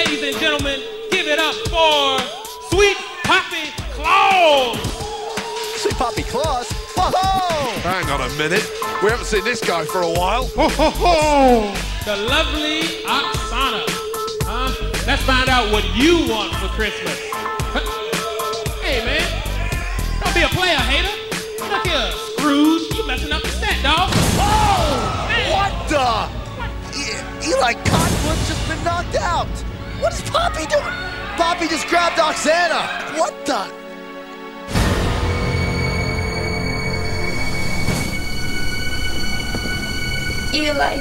ladies and gentlemen, give it up for Sweet Poppy Claus. Sweet Poppy Claus? Whoa! Hang on a minute. We haven't seen this guy for a while. The lovely Oksana. Let's find out what you want for Christmas. Hey, man. Don't be a player, hater. Look here, Scrooge. You messing up the set, dog. Whoa! Man. What the? Eli Cottonwood's just been knocked out. What is Poppy doing? Poppy just grabbed Oksana. What the? Eli,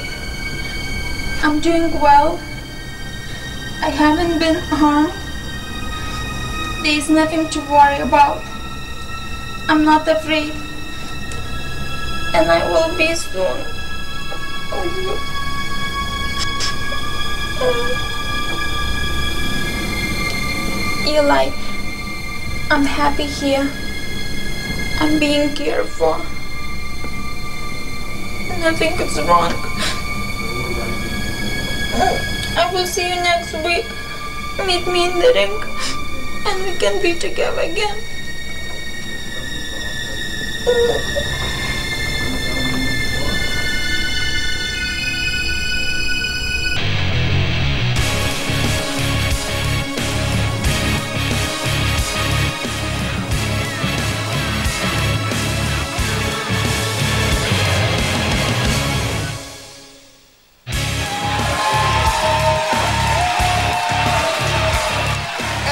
I'm doing well. I haven't been harmed. There's nothing to worry about. I'm not afraid. And I will be soon. Eli, I'm happy here. I'm being cared for. Nothing is wrong. I will see you next week. Meet me in the ring, and we can be together again.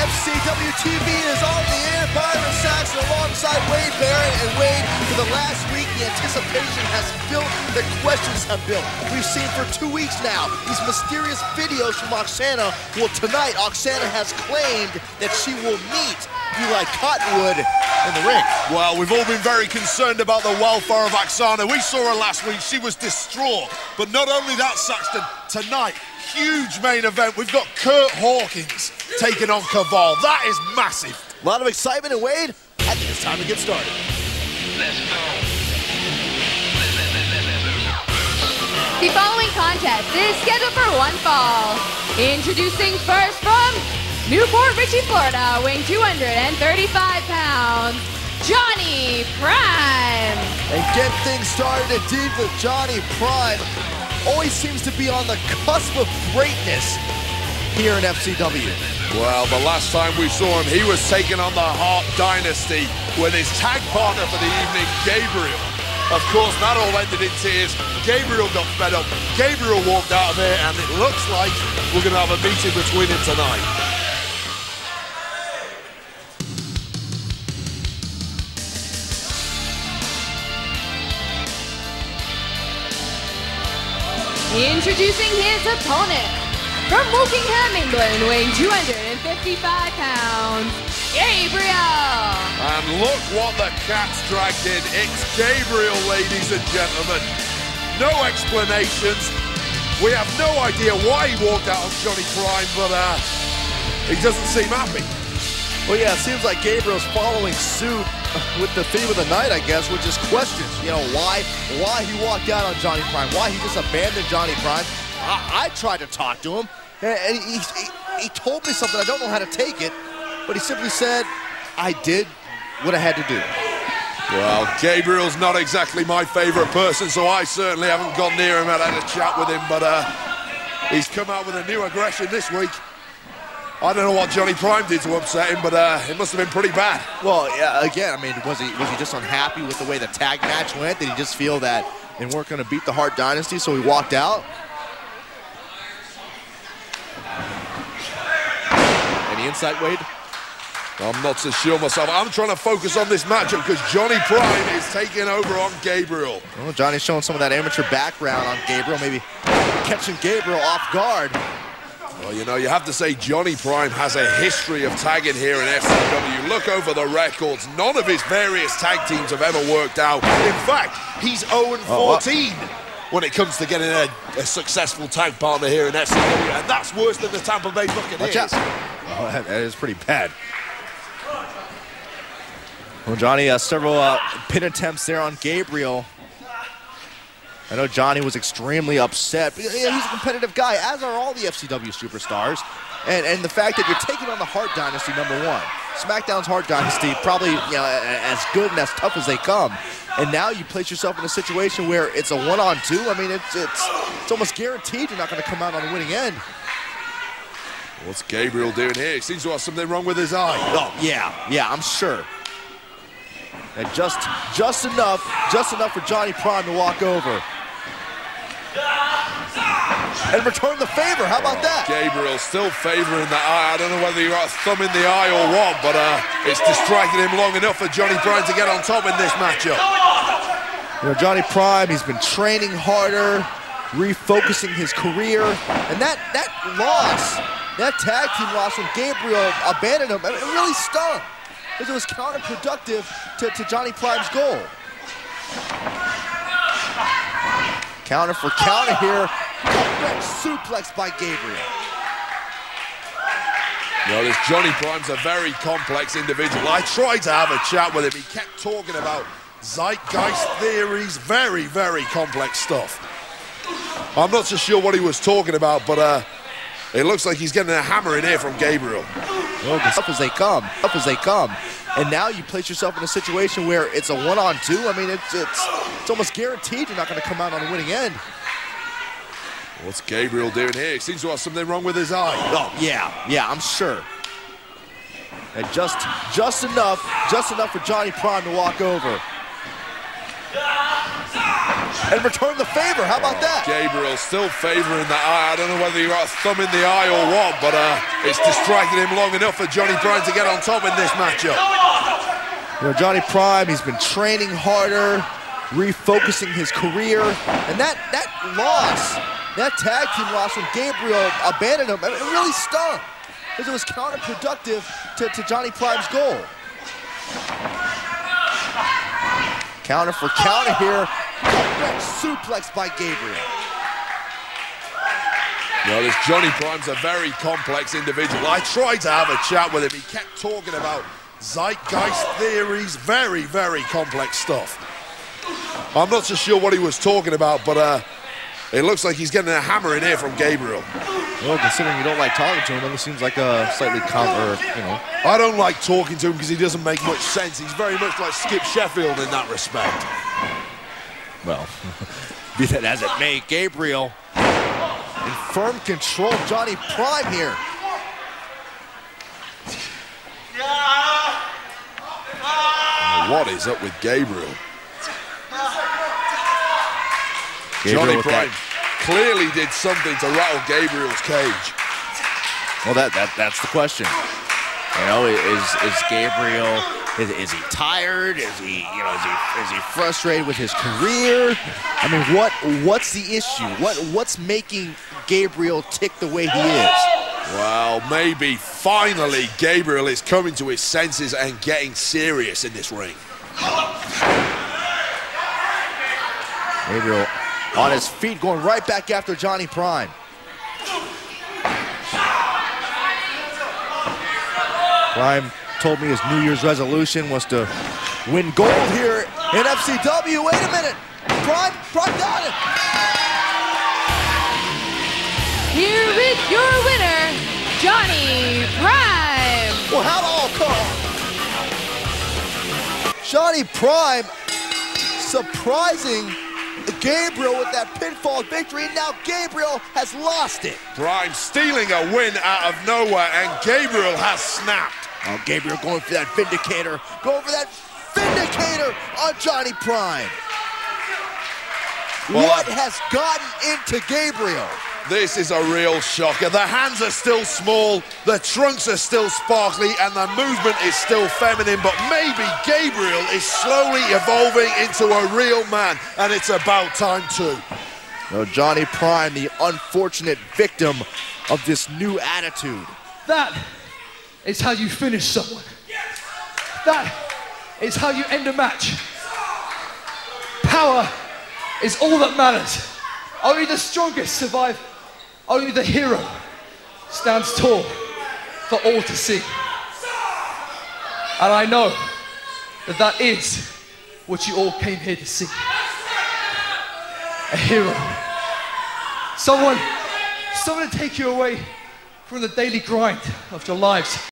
FCWTV is on the air. Byron Saxton alongside Wade Barrett. And Wade, for the last week, the anticipation has built, the questions have built. We've seen for 2 weeks now these mysterious videos from Oksana. Well, tonight, Oksana has claimed that she will meet Eli Cottonwood in the ring. Well, we've all been very concerned about the welfare of Oksana. We saw her last week. She was distraught. But not only that, Saxton, tonight, huge main event. We've got Kurt Hawkins taking on Kaval. That is massive. A lot of excitement, and Wade, I think it's time to get started. Let's go. The following contest is scheduled for one fall. Introducing first from Newport Richey, Florida, weighing 235 pounds, Johnny Prime. And get things started indeed with Johnny Prime. Always seems to be on the cusp of greatness here in FCW. Well, the last time we saw him, he was taking on the Hart Dynasty with his tag partner for the evening, Gabriel. Of course, that all ended in tears. Gabriel got fed up. Gabriel walked out of there, and it looks like we're going to have a meeting between them tonight. Introducing his opponent, from Wokingham, England, weighing 255 pounds, Gabriel. And look what the cat's dragged in. It's Gabriel, ladies and gentlemen. No explanations. We have no idea why he walked out on Johnny Prime, but he doesn't seem happy. Well, yeah, it seems like Gabriel's following suit with the theme of the night, I guess, which is questions. You know, why he walked out on Johnny Prime, why he just abandoned Johnny Prime. I tried to talk to him, and he told me something. I don't know how to take it, but he simply said, I did what I had to do. Well, Gabriel's not exactly my favorite person, so I certainly haven't gone near him and had a chat with him, but he's come out with a new aggression this week. I don't know what Johnny Prime did to upset him, but it must have been pretty bad. Well, yeah, again, I mean, was he just unhappy with the way the tag match went? Did he just feel that they weren't going to beat the Hart Dynasty, so he walked out? Any insight, Wade? I'm not so sure myself. I'm trying to focus on this matchup because Johnny Prime is taking over on Gabriel. Well, Johnny's showing some of that amateur background on Gabriel, maybe catching Gabriel off guard. Well, you know, you have to say Johnny Prime has a history of tagging here in FCW. Look over the records. None of his various tag teams have ever worked out. In fact, he's 0-14 when it comes to getting a successful tag partner here in FCW, and that's worse than the Tampa Bay Buccaneers. Watch out. Oh, that is pretty bad. Well, Johnny, several pin attempts there on Gabriel. I know Johnny was extremely upset. He's a competitive guy, as are all the FCW superstars. And the fact that you're taking on the Hart Dynasty, number one. SmackDown's Hart Dynasty, probably as good and as tough as they come. And now you place yourself in a situation where it's a 1-on-2. I mean, it's almost guaranteed you're not going to come out on the winning end. What's Gabriel doing here? He seems to have something wrong with his eye. Oh, yeah, I'm sure. And just enough for Johnny Prime to walk over. And return the favor, how about that? Gabriel still favoring the eye. I don't know whether he got a thumb in the eye or what, but it's distracted him long enough for Johnny Prime to get on top in this matchup. You know, Johnny Prime, he's been training harder, refocusing his career, and that loss, that tag team loss when Gabriel abandoned him, it really stung, because it was counterproductive to Johnny Prime's goal. Counter for counter here. Suplex by Gabriel. You know, this Johnny Prime's a very complex individual. I tried to have a chat with him. He kept talking about zeitgeist theories, very, very complex stuff. I'm not so sure what he was talking about, but it looks like he's getting a hammer in here from Gabriel. Well, up as they come. And now you place yourself in a situation where it's a 1-on-2. I mean, it's almost guaranteed you're not going to come out on the winning end. What's Gabriel doing here? He seems to have something wrong with his eye. Oh, yeah, I'm sure. And just enough for Johnny Prime to walk over. And return the favor, how about that? Gabriel still favoring the eye. I don't know whether he got a thumb in the eye or what, but it's distracted him long enough for Johnny Prime to get on top in this matchup. You know, Johnny Prime, he's been training harder, refocusing his career, and that loss, that tag team loss when Gabriel abandoned him, it really stung, because it was counterproductive to Johnny Prime's goal. Counter for counter here. Suplex by Gabriel. You know, this Johnny Prime's a very complex individual. I tried to have a chat with him. He kept talking about zeitgeist theories, very, very complex stuff. I'm not so sure what he was talking about, but it looks like he's getting a hammer in here from Gabriel. Well, considering you don't like talking to him, it seems like a slightly I don't like talking to him because he doesn't make much sense. He's very much like Skip Sheffield in that respect. Well, be that as it may, Gabriel in firm control of Johnny Prime here. What is up with Gabriel? Johnny Prime clearly did something to rattle Gabriel's cage. Well, that's the question. You know, is Gabriel, is he tired? Is he frustrated with his career? I mean, what's the issue? What's making Gabriel tick the way he is? Well, maybe finally Gabriel is coming to his senses and getting serious in this ring. Gabriel on his feet, going right back after Johnny Prime. Prime told me his New Year's resolution was to win gold here in FCW. Wait a minute. Prime got it. Here is your winner, Johnny Prime. Well, how'd it all come? Johnny Prime surprising Gabriel with that pinfall victory. Now Gabriel has lost it. Prime stealing a win out of nowhere, and Gabriel has snapped. Oh, Gabriel going for that Vindicator. Going for that Vindicator on Johnny Prime. Well, what has gotten into Gabriel? This is a real shocker. The hands are still small, the trunks are still sparkly, and the movement is still feminine, but maybe Gabriel is slowly evolving into a real man, and it's about time too. No, Johnny Prime, the unfortunate victim of this new attitude. That is how you finish someone. That is how you end a match. Power is all that matters. Only the strongest survive. Only the hero stands tall for all to see. And I know that that is what you all came here to see. a hero. Someone to take you away from the daily grind of your lives.